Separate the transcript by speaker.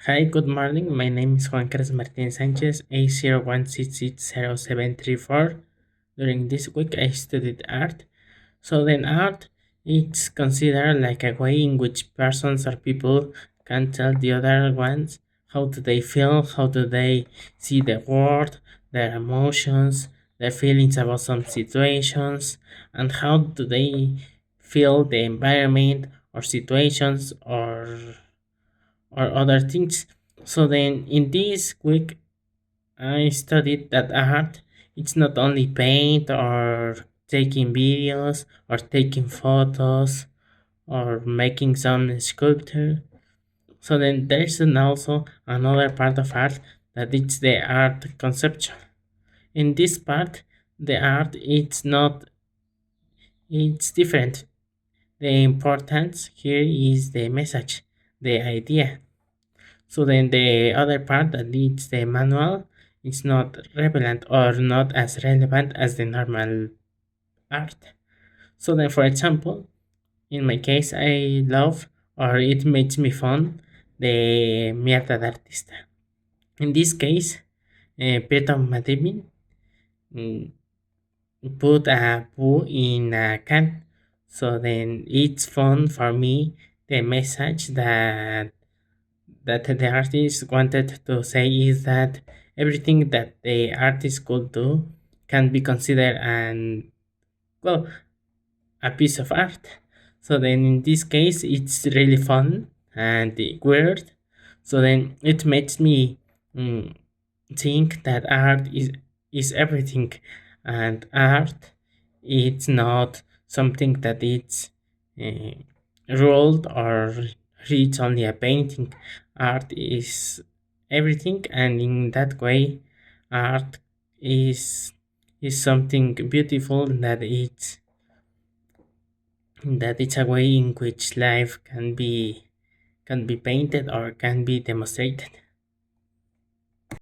Speaker 1: Hi, good morning. My name is Juan Carlos Martin Sanchez, A01660734. During this week, I studied art. So then art it's considered like a way in which persons or people can tell the other ones how do they feel, how do they see the world, their emotions, their feelings about some situations, and how do they feel the environment or situations or other things. So then in this week I studied that art it's not only paint or taking videos or taking photos or making some sculpture. So then there's also another part of art that it's the art conception. In this part, the art it's different. The importance here is the message, the idea. So then the other part that needs the manual is not relevant or not as relevant as the normal art. So then, for example, in my case, I love or it makes me fun the mierda de artista. In this case, Peter Madivin mm, put a poo in a can. So then it's fun for me the message that the artist wanted to say is that everything that the artist could do can be considered an well a piece of art. So then in this case it's really fun and weird. So then it makes me mm, think that art is everything and art it's not something that it's uh, ruled or reads only a painting. Art is everything and in that way art is is something beautiful that it's a way in which life can be painted or can be demonstrated.